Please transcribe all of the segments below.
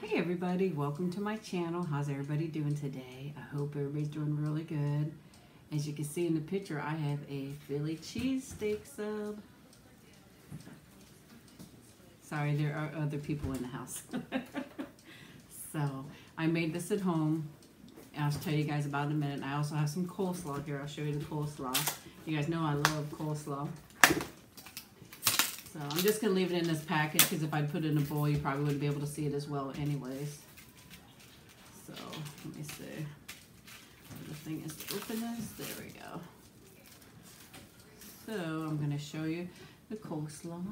Hey everybody, welcome to my channel. How's everybody doing today? I hope everybody's doing really good. As you can see in the picture, I have a Philly cheesesteak sub. Sorry, there are other people in the house. So, I made this at home. I'll tell you guys about it in a minute. I also have some coleslaw here. I'll show you the coleslaw. You guys know I love coleslaw. So I'm just going to leave it in this package because if I put it in a bowl, you probably wouldn't be able to see it as well anyways. So let me see. The thing is to open this. There we go. So I'm going to show you the coleslaw.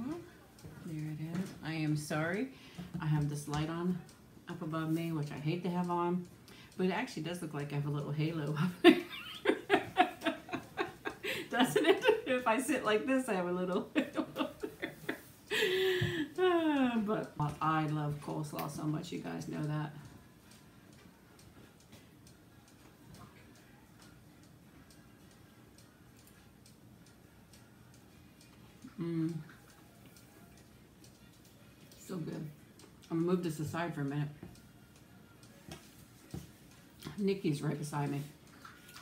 There it is. I am sorry. I have this light on up above me, which I hate to have on. But it actually does look like I have a little halo up there. Doesn't it? If I sit like this, I have a little halo up there. But I love coleslaw so much, you guys know that. So good. I'm gonna move this aside for a minute. Nikki's right beside me.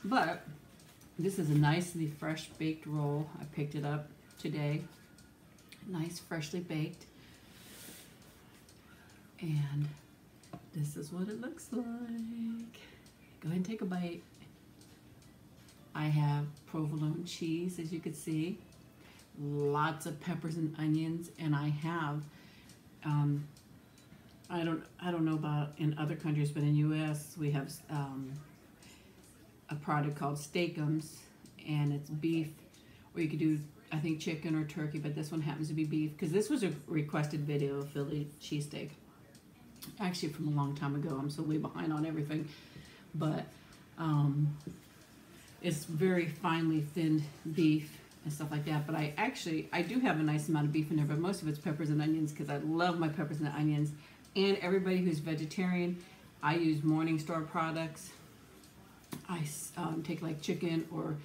But this is a nicely fresh baked roll. I picked it up today. Nice, freshly baked. And this is what it looks like. Go ahead and take a bite. I have provolone cheese, as you can see. Lots of peppers and onions, and I have I don't know about in other countries, but in US we have a product called Steakums, and it's beef, or you could do I think chicken or turkey, but this one happens to be beef because this was a requested video of Philly cheesesteak, actually from a long time ago. I'm so way behind on everything, but it's very finely thinned beef and stuff like that. But I do have a nice amount of beef in there, but most of it's peppers and onions because I love my peppers and onions. And everybody who's vegetarian, I use Morningstar products. I take like chicken or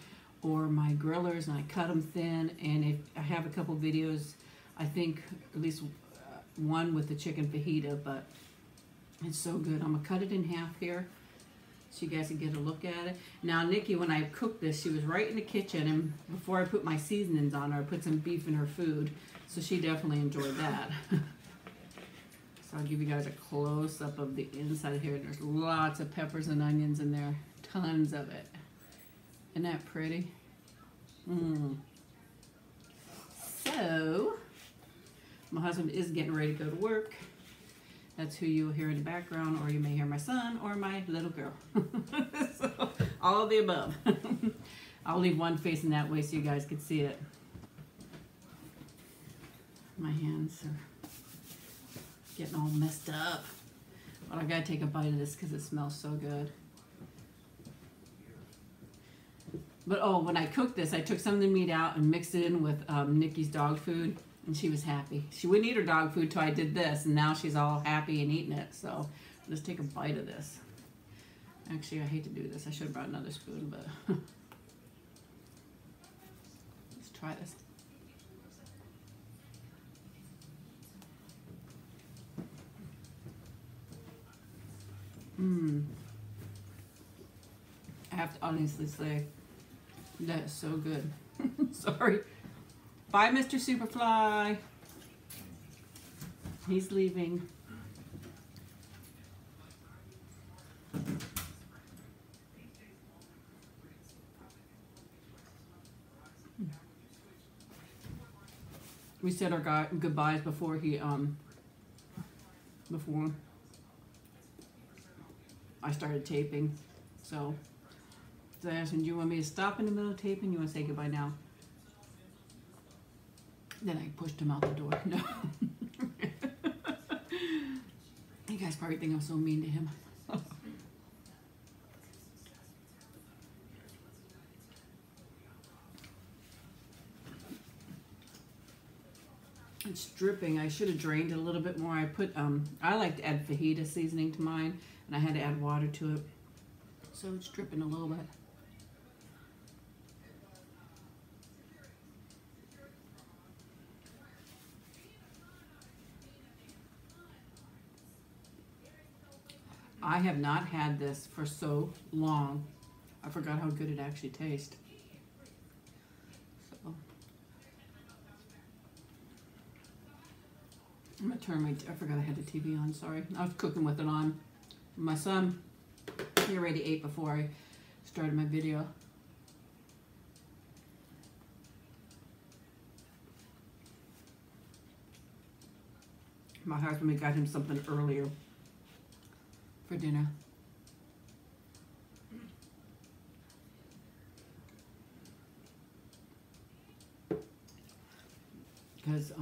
my grillers and I cut them thin. And if I have a couple videos, I think at least one with the chicken fajita, but it's so good. I'm gonna cut it in half here so you guys can get a look at it. Now Nikki, when I cooked this, she was right in the kitchen, and before I put my seasonings on her, I put some beef in her food, so she definitely enjoyed that. So I'll give you guys a close-up of the inside here. There's lots of peppers and onions in there, tons of it. Isn't that pretty? So, my husband is getting ready to go to work. That's who you'll hear in the background, or you may hear my son or my little girl. So, all of the above. I'll leave one facing that way so you guys can see it. My hands are getting all messed up. But I gotta take a bite of this because it smells so good. But oh, when I cooked this, I took some of the meat out and mixed it in with Nikki's dog food, and she was happy. She wouldn't eat her dog food till I did this, and now she's all happy and eating it. So let's take a bite of this. Actually, I hate to do this. I should have brought another spoon, but let's try this. I have to honestly say, that is so good. Sorry. Bye, Mr. SuperFly. He's leaving. We said our goodbyes before he before I started taping. So I asked him, do you want me to stop in the middle of taping? You want to say goodbye now? Then I pushed him out the door. No. You guys probably think I'm so mean to him. It's dripping. I should have drained it a little bit more. I put I like to add fajita seasoning to mine, and I had to add water to it. So it's dripping a little bit. I have not had this for so long. I forgot how good it actually tastes. So I'm gonna turn I forgot I had the TV on, sorry. I was cooking with it on. My son, he already ate before I started my video. My husband, we got him something earlier for dinner. Because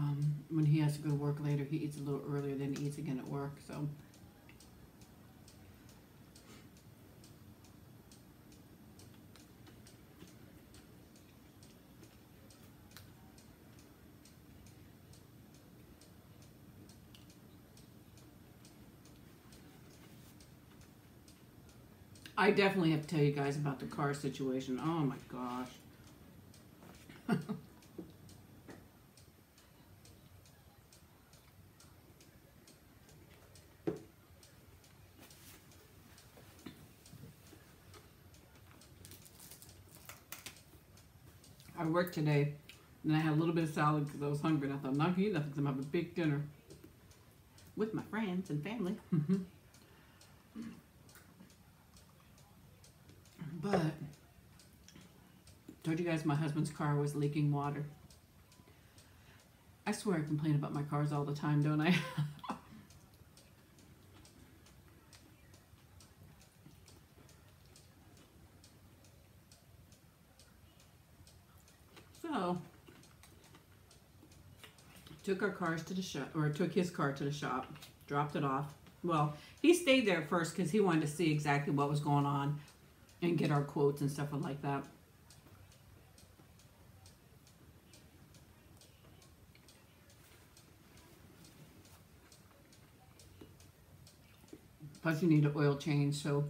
when he has to go to work later, he eats a little earlier than he eats again at work, so. I definitely have to tell you guys about the car situation. Oh my gosh. I worked today, and I had a little bit of salad because I was hungry, and I thought, I'm not going to eat nothing because I'm going to have a big dinner with my friends and family. But, told you guys my husband's car was leaking water. I swear I complain about my cars all the time, don't I? So, took our cars to the shop, or took his car to the shop, dropped it off. Well, he stayed there first because he wanted to see exactly what was going on and get our quotes and stuff like that. Plus you need an oil change, so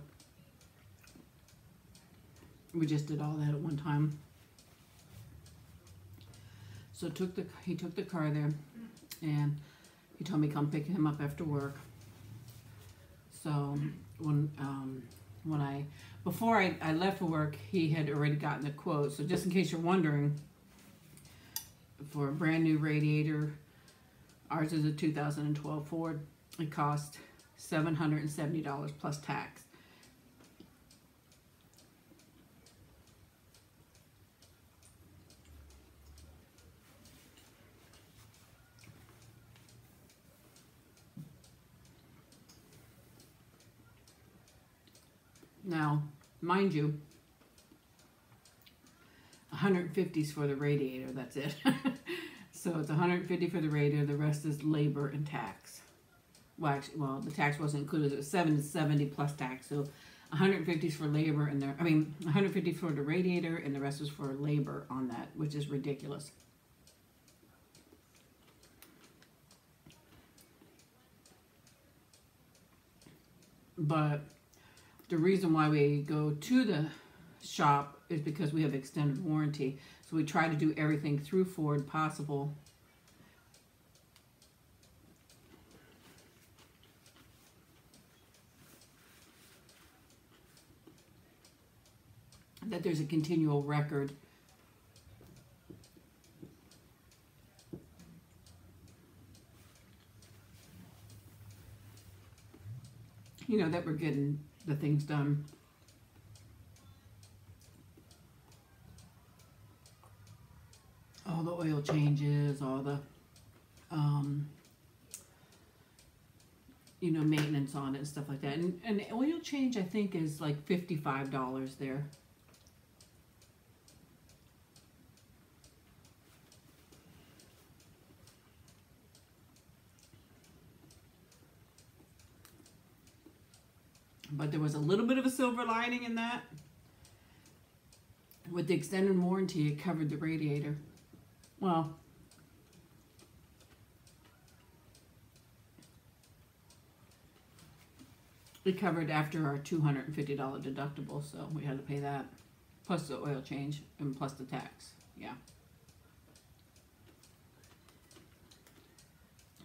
we just did all that at one time. So he took the car there, and he told me come pick him up after work. So before I left for work, he had already gotten the quote. So just in case you're wondering, for a brand new radiator, ours is a 2012 Ford. It cost $770 plus tax. Now, mind you, 150 is for the radiator, that's it. So it's 150 for the radiator, the rest is labor and tax. Well, actually, the tax wasn't included, it was $770 plus tax, so 150 is for labor, and 150 for the radiator, and the rest is for labor on that, which is ridiculous. But the reason why we go to the shop is because we have extended warranty. So we try to do everything through Ford possible. That there's a continual record. You know, that we're getting the things done. All the oil changes, all the, you know, maintenance on it and stuff like that. And the oil change, I think, is like $55 there. But there was a little bit of a silver lining in that. With the extended warranty, it covered the radiator. Well, it covered after our $250 deductible, so we had to pay that. Plus the oil change and plus the tax. Yeah.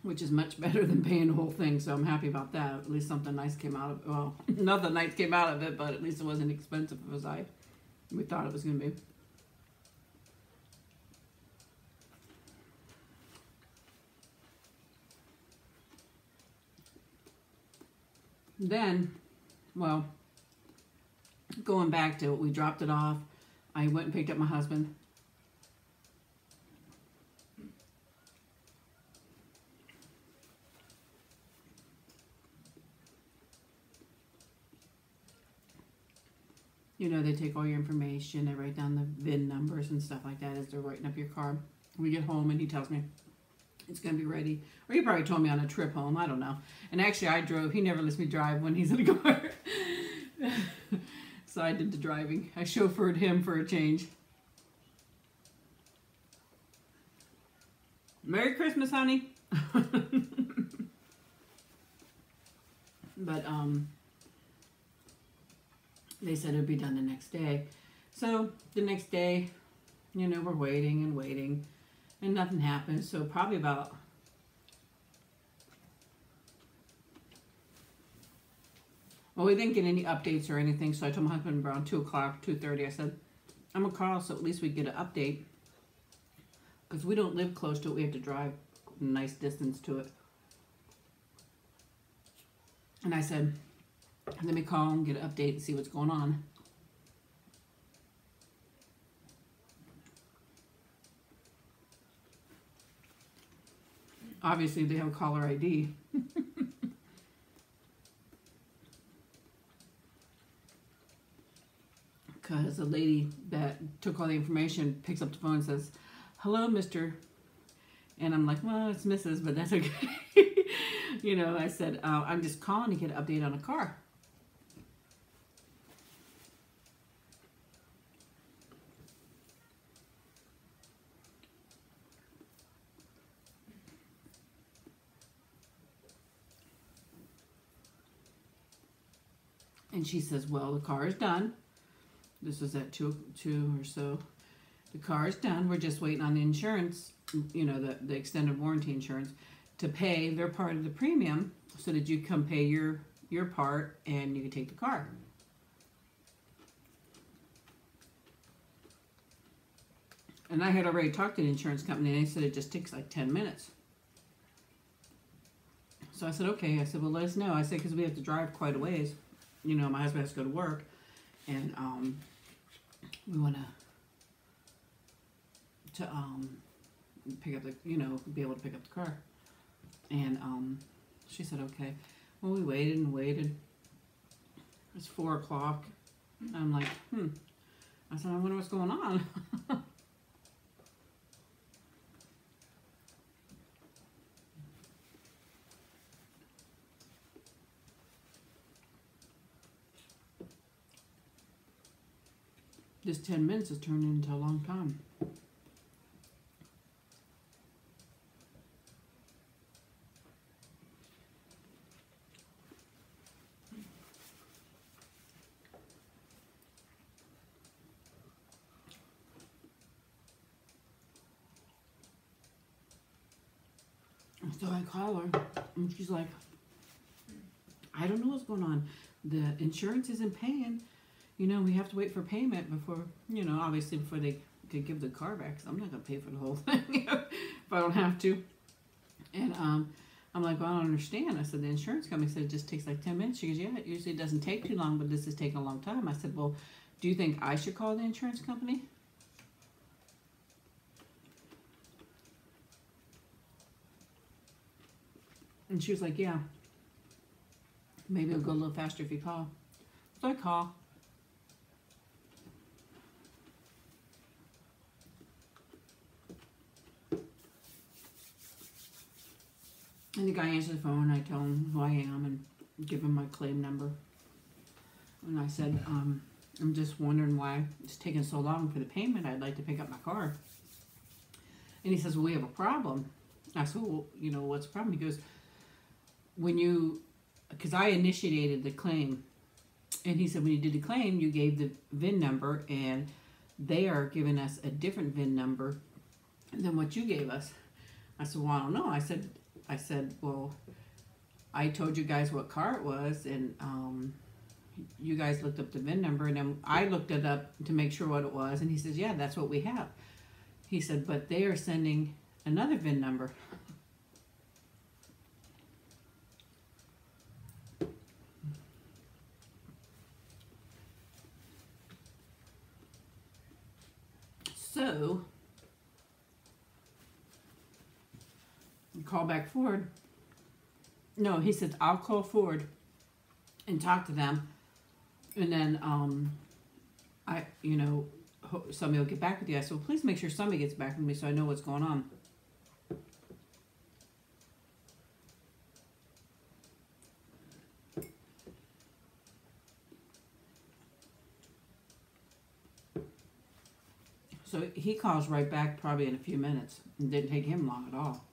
which is much better than paying the whole thing. So I'm happy about that. At least something nice came out of it. Well, nothing nice came out of it, but at least it wasn't expensive as we thought it was going to be. Then, well, going back to it, we dropped it off. I went and picked up my husband. You know, they take all your information, they write down the VIN numbers and stuff like that as they're writing up your car. We get home and he tells me it's going to be ready. Or he probably told me on a trip home, I don't know. And actually I drove, he never lets me drive when he's in the car. So I did the driving. I chauffeured him for a change. Merry Christmas, honey. But, they said it'd be done the next day. So the next day, you know, we're waiting and waiting and nothing happened. So probably about, well, we didn't get any updates or anything. So I told my husband around 2 o'clock, 2:30, I said, I'm gonna call so at least we get an update. Because we don't live close to it. We have to drive a nice distance to it. And I said, let me call and get an update and see what's going on. Obviously, they have caller ID. Because the lady that took all the information picks up the phone and says, hello, Mr. And I'm like, well, it's Mrs., but that's okay. You know, I said, I'm just calling to get an update on a car. And she says, well, the car is done. This was at 2 or so. The car is done. We're just waiting on the insurance, you know, the extended warranty insurance, to pay their part of the premium so that you come pay your part and you can take the car. And I had already talked to the insurance company and they said it just takes like 10 minutes. So I said, okay. I said, well, let us know. I said, because we have to drive quite a ways. You know, my husband has to go to work, and we want to pick up the, you know, be able to pick up the car. And she said, okay. Well, we waited and waited. It's 4 o'clock. I'm like, I said, I wonder what's going on. This 10 minutes has turned into a long time. So I call her, and she's like, I don't know what's going on. The insurance isn't paying. You know, we have to wait for payment before, you know, obviously before they could give the car back. Because I'm not going to pay for the whole thing if I don't have to. And I'm like, well, I don't understand. I said, the insurance company said it just takes like 10 minutes. She goes, yeah, it usually doesn't take too long, but this is taking a long time. I said, well, do you think I should call the insurance company? And she was like, yeah, maybe it'll go a little faster if you call. So I call. And the guy answers the phone. I tell him who I am and give him my claim number. And I said, I'm just wondering why it's taking so long for the payment. I'd like to pick up my car. And he says, well, we have a problem. I said, well, you know, what's the problem? He goes, when you, because I initiated the claim. And he said, when you did the claim, you gave the VIN number, and they are giving us a different VIN number than what you gave us. I said, well, I don't know. I said, I said, well, I told you guys what car it was, and you guys looked up the VIN number, and then I looked it up to make sure what it was, and he says, yeah, that's what we have. He said, but they are sending another VIN number. So, call back Ford. No, he said, I'll call Ford and talk to them. And then, somebody will get back with you. I said, well, please make sure somebody gets back with me so I know what's going on. So he calls right back probably in a few minutes. It didn't take him long at all.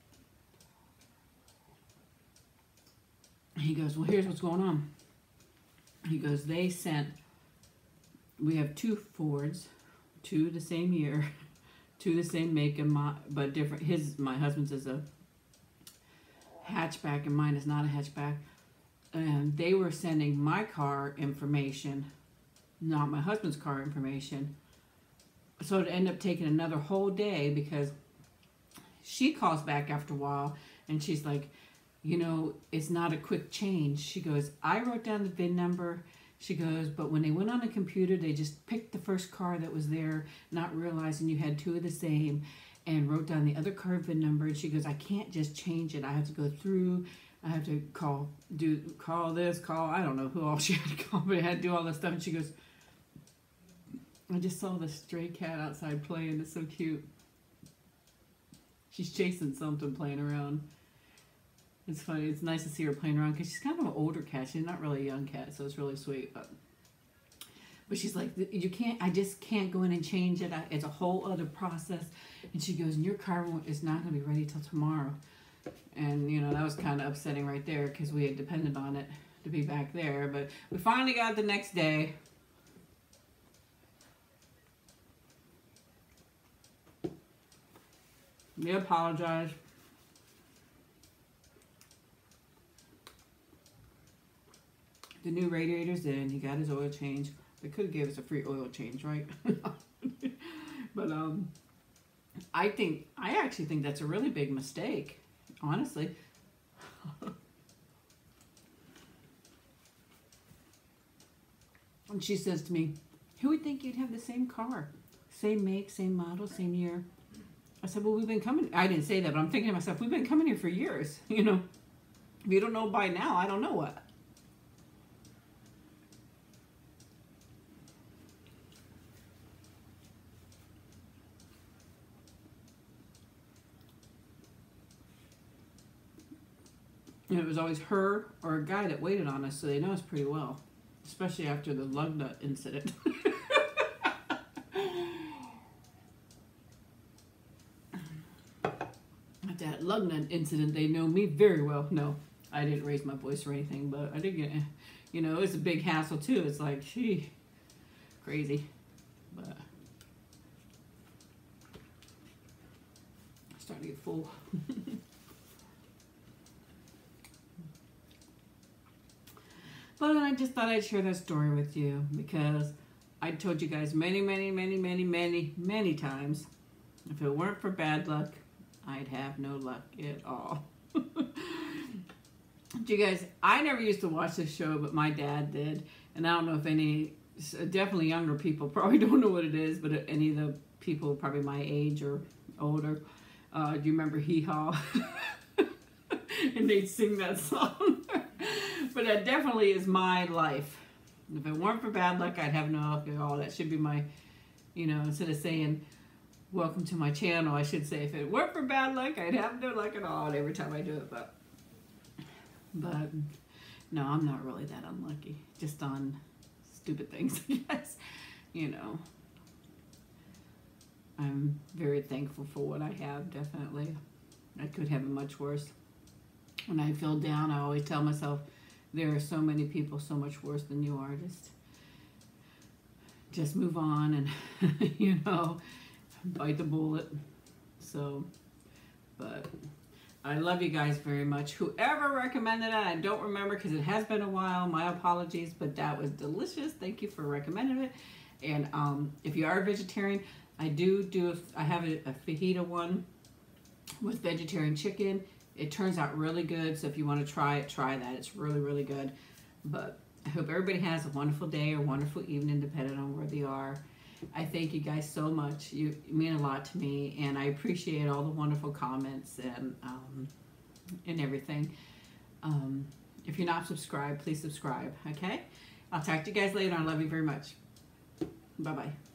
He goes, well, here's what's going on. He goes, we have 2 Fords, 2 the same year, 2 the same make and but different. My husband's is a hatchback and mine is not a hatchback. And they were sending my car information, not my husband's car information. So it ended up taking another whole day because she calls back after a while and she's like, it's not a quick change. She goes, I wrote down the VIN number. She goes, but when they went on the computer, they just picked the first car that was there, not realizing you had 2 of the same, and wrote down the other car VIN number. And she goes, I can't just change it. I have to go through. I have to call this, I don't know who all she had to call, but I had to do all this stuff. And she goes, I just saw the stray cat outside playing. It's so cute. She's chasing something, playing around. It's funny. It's nice to see her playing around because she's kind of an older cat. She's not really a young cat, so it's really sweet. But she's like, I just can't go in and change it. It's a whole other process. And she goes, and your car is not going to be ready till tomorrow. And, that was kind of upsetting right there because we had depended on it to be back there. But we finally got it the next day. We apologize. The new radiator's in. He got his oil change. They could have gave us a free oil change, right? But I actually think that's a really big mistake, honestly. And she says to me, who would think you'd have the same car? Same make, same model, same year. I said, well, we've been coming. I didn't say that, but I'm thinking to myself, we've been coming here for years. If you don't know by now, I don't know what. And it was always her or a guy that waited on us, so they know us pretty well, especially after the lug nut incident. At that lug nut incident, they know me very well. No, I didn't raise my voice or anything, but I did get, it was a big hassle too. It's like, gee, crazy. But I'm starting to get full. But I just thought I'd share that story with you because I told you guys many times, if it weren't for bad luck, I'd have no luck at all. You guys, I never used to watch this show, but my dad did. And I don't know if any, definitely younger people probably don't know what it is, but any of the people probably my age or older, do you remember Hee Haw? And they'd sing that song. But that definitely is my life. If it weren't for bad luck, I'd have no luck at all. That should be my, instead of saying, welcome to my channel, I should say, if it weren't for bad luck, I'd have no luck at all every time I do it. But no, I'm not really that unlucky. Just on stupid things, I guess. I'm very thankful for what I have, definitely. I could have it much worse. When I feel down, I always tell myself, there are so many people so much worse than you are. Just move on and, bite the bullet. So, but I love you guys very much. Whoever recommended it, I don't remember because it has been a while. My apologies, but that was delicious. Thank you for recommending it. And if you are a vegetarian, I have a fajita one with vegetarian chicken. It turns out really good. So if you want to try it, try that. It's really, really good. But I hope everybody has a wonderful day or wonderful evening, depending on where they are. I thank you guys so much. You mean a lot to me, and I appreciate all the wonderful comments and everything. If you're not subscribed, please subscribe, okay? I'll talk to you guys later. I love you very much. Bye-bye.